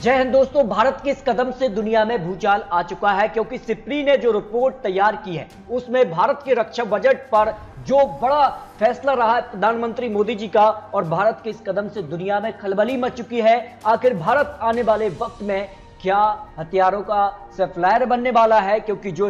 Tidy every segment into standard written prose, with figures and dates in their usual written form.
जय हिंद दोस्तों। भारत के इस कदम से दुनिया में भूचाल आ चुका है, क्योंकि सिप्री ने जो रिपोर्ट तैयार की है उसमें भारत के रक्षा बजट पर जो बड़ा फैसला रहा है प्रधानमंत्री मोदी जी का, और भारत के इस कदम से दुनिया में खलबली मच चुकी है। आखिर भारत आने वाले वक्त में क्या हथियारों का सप्लायर बनने वाला है, क्योंकि जो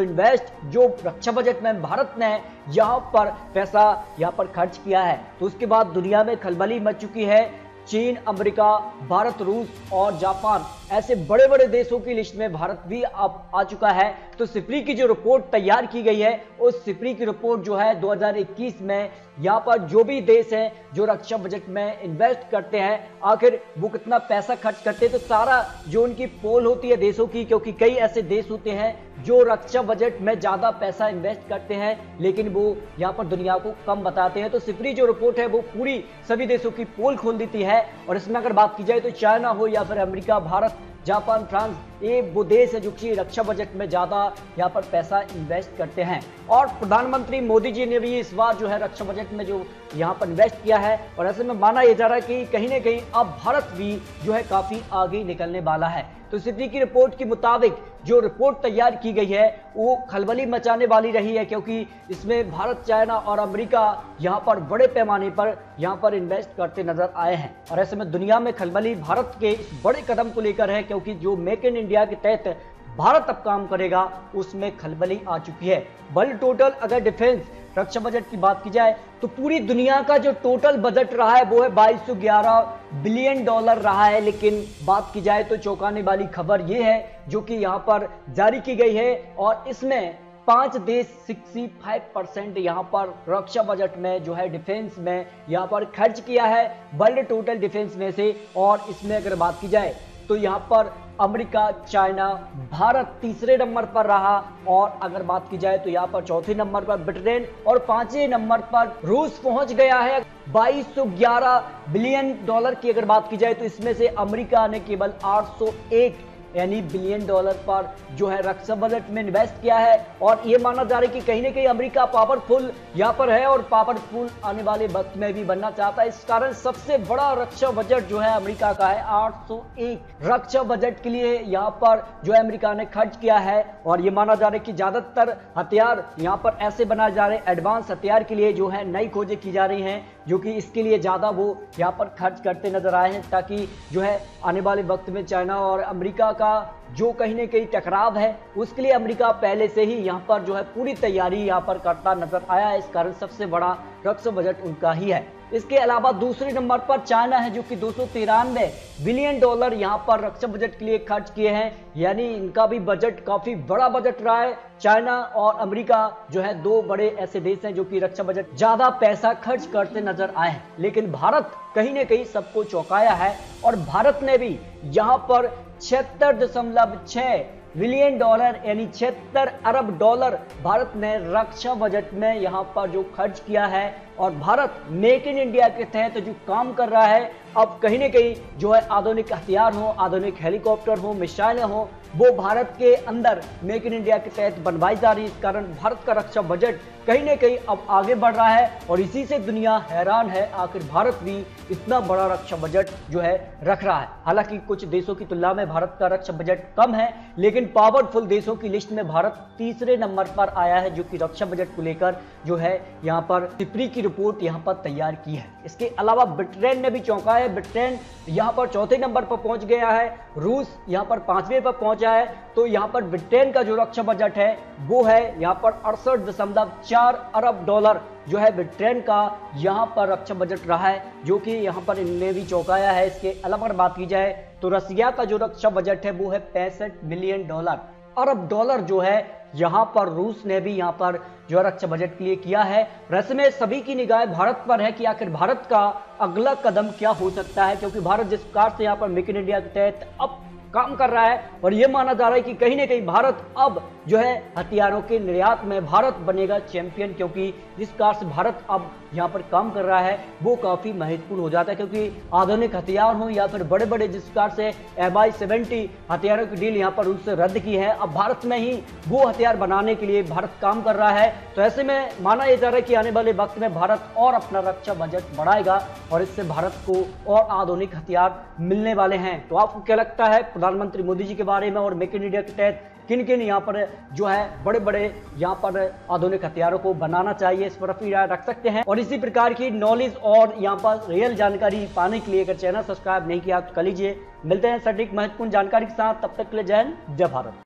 रक्षा बजट में भारत ने यहाँ पर पैसा यहाँ पर खर्च किया है, तो उसके बाद दुनिया में खलबली मच चुकी है। चीन, अमेरिका, भारत, रूस और जापान ऐसे बड़े बड़े देशों की लिस्ट में भारत भी अब आ चुका है। तो सिप्री की जो रिपोर्ट तैयार की गई है, उस सिप्री की रिपोर्ट जो है 2021 में यहाँ पर जो भी देश हैं जो रक्षा बजट में इन्वेस्ट करते हैं, आखिर वो कितना पैसा खर्च करते हैं, तो सारा जो उनकी पोल होती है देशों की, क्योंकि कई ऐसे देश होते हैं जो रक्षा बजट में ज्यादा पैसा इन्वेस्ट करते हैं लेकिन वो यहाँ पर दुनिया को कम बताते हैं। तो सिप्री जो रिपोर्ट है वो पूरी सभी देशों की पोल खोल देती है, और इसमें अगर बात की जाए तो चाइना हो या फिर अमेरिका, भारत, जापान, फ्रांस, ये वो देश है जो कि रक्षा बजट में ज्यादा यहाँ पर पैसा इन्वेस्ट करते हैं। और प्रधानमंत्री मोदी जी ने भी इस बार जो है रक्षा बजट में जो यहाँ पर इन्वेस्ट किया है, और ऐसे में माना यह जा रहा है कि कहीं ना कहीं अब भारत भी जो है काफी आगे निकलने वाला है। तो सिप्री की रिपोर्ट के मुताबिक जो रिपोर्ट तैयार की गई है वो खलबली मचाने वाली रही है, क्योंकि इसमें भारत, चाइना और अमेरिका यहाँ पर बड़े पैमाने पर यहाँ पर इन्वेस्ट करते नजर आए हैं। और ऐसे में दुनिया में खलबली भारत के इस बड़े कदम को लेकर है, क्योंकि जो मेक इन इंडिया के तहत भारत अब काम करेगा उसमें खलबली आ चुकी है। वर्ल्ड टोटल अगर डिफेंस रक्षा बजट की बात की जाए तो पूरी दुनिया का जो टोटल बजट रहा है वो है 2211 बिलियन डॉलर रहा है। लेकिन बात की जाए तो चौंकाने वाली खबर ये है जो कि यहाँ पर जारी की गई है, और इसमें 5 देश 65% यहाँ पर रक्षा बजट में जो है डिफेंस में यहाँ पर खर्च किया है वर्ल्ड टोटल डिफेंस में से। और इसमें अगर बात की जाए तो यहाँ पर अमेरिका, चाइना, भारत तीसरे नंबर पर रहा, और अगर बात की जाए तो यहाँ पर चौथे नंबर पर ब्रिटेन और 5वें नंबर पर रूस पहुंच गया है। 2211 बिलियन डॉलर की अगर बात की जाए तो इसमें से अमेरिका ने केवल 801 यानी बिलियन डॉलर पर जो है रक्षा बजट में इन्वेस्ट किया है। और ये माना जा रहा है कि कहीं ना कहीं अमेरिका पावरफुल यहाँ पर है और पावरफुल आने वाले वक्त में भी बनना चाहता है। इस कारण सबसे बड़ा रक्षा बजट जो है अमेरिका का है। 801 रक्षा बजट के लिए यहाँ पर जो है अमेरिका ने खर्च किया है, और ये माना जा रहा है कि ज्यादातर हथियार यहाँ पर ऐसे बनाए जा रहे हैं, एडवांस हथियार के लिए जो है नई खोजें की जा रही हैं, जो कि इसके लिए ज्यादा वो यहाँ पर खर्च करते नजर आए हैं, ताकि जो है आने वाले वक्त में चाइना और अमेरिका का जो कहीं ना कहीं टकराव है उसके लिए अमेरिका पहले से ही यहाँ पर जो है पूरी तैयारी यहाँ पर करता नजर आया है। इस कारण सबसे बड़ा रक्षा बजट उनका ही है। इसके अलावा दूसरे नंबर पर चाइना है, जो कि 293 बिलियन डॉलर यहाँ पर रक्षा बजट के लिए खर्च किए हैं, यानी इनका भी बजट काफी बड़ा बजट रहा है। चाइना और अमेरिका जो है दो बड़े ऐसे देश हैं जो कि रक्षा बजट ज्यादा पैसा खर्च करते नजर आए हैं। लेकिन भारत कहीं ना कहीं सबको चौंकाया है, और भारत ने भी यहाँ पर 76.6 बिलियन डॉलर यानी 76 अरब डॉलर भारत ने रक्षा बजट में यहाँ पर जो खर्च किया है। और भारत मेक इन इंडिया के तहत जो काम कर रहा है, अब कहीं ना कहीं जो है आधुनिक हथियार हो, आधुनिक हेलीकॉप्टर हो, मिसाइलें हो, वो भारत के अंदर मेक इन इंडिया के तहत बनवाई जा रही है। इस कारण भारत का रक्षा बजट कहीं ना कहीं अब आगे बढ़ रहा है, और इसी से दुनिया हैरान है आखिर भारत भी इतना बड़ा रक्षा बजट जो है रख रहा है। हालांकि कुछ देशों की तुलना में भारत का रक्षा बजट कम है, लेकिन पावरफुल देशों की लिस्ट में भारत तीसरे नंबर पर आया है, जो कि रक्षा बजट को लेकर जो है यहाँ पर सिप्री की रिपोर्ट यहाँ पर तैयार की है। इसके अलावा ब्रिटेन ने भी चौंका है। ब्रिटेन यहाँ पर चौथे नंबर पर पहुंच गया है, रूस यहाँ पर 5वें पर पहुंचा है। तो यहाँ पर ब्रिटेन का जो रक्षा बजट है वो है यहाँ पर 68.4 अरब डॉलर जो है ब्रिटेन का यहाँ पर रक्षा बजट रहा है, जो कि यहाँ पर इनने भी चौंकाया है। इसके अलावा अगर बात की जाए तो रसिया का जो रक्षा बजट है वो है 65 बिलियन डॉलर अरब डॉलर जो है यहाँ पर रूस ने भी यहाँ पर जो रक्षा बजट के लिए किया है। वैसे में सभी की निगाहें भारत पर है कि आखिर भारत का अगला कदम क्या हो सकता है, क्योंकि भारत जिस प्रकार से यहाँ पर मेक इन इंडिया के तहत अब काम कर रहा है, और यह माना जा रहा है कि कहीं ना कहीं भारत अब जो है हथियारों के निर्यात में भारत बनेगा चैंपियन, क्योंकि जिस प्रकार से भारत अब यहाँ पर काम कर रहा है वो काफी महत्वपूर्ण हो जाता है, क्योंकि आधुनिक हथियार हो या फिर बड़े बड़े जिस प्रकार से MI-70 हथियारों की डील यहाँ पर उनसे रद्द की है, अब भारत में ही वो हथियार बनाने के लिए भारत काम कर रहा है। तो ऐसे में माना यह जा रहा है कि आने वाले वक्त में भारत और अपना रक्षा बजट बढ़ाएगा और इससे भारत को और आधुनिक हथियार मिलने वाले हैं। तो आपको क्या लगता है प्रधानमंत्री मोदी जी के बारे में, और मेक इन इंडिया के तहत किन किन यहाँ पर जो है बड़े बड़े यहाँ पर आधुनिक हथियारों को बनाना चाहिए, इस पर अपनी राय रख सकते हैं। और इसी प्रकार की नॉलेज और यहाँ पर रियल जानकारी पाने के लिए अगर चैनल सब्सक्राइब नहीं किया तो कर लीजिए। मिलते हैं सटीक महत्वपूर्ण जानकारी के साथ, तब तक के लिए जय हिंद, जय भारत।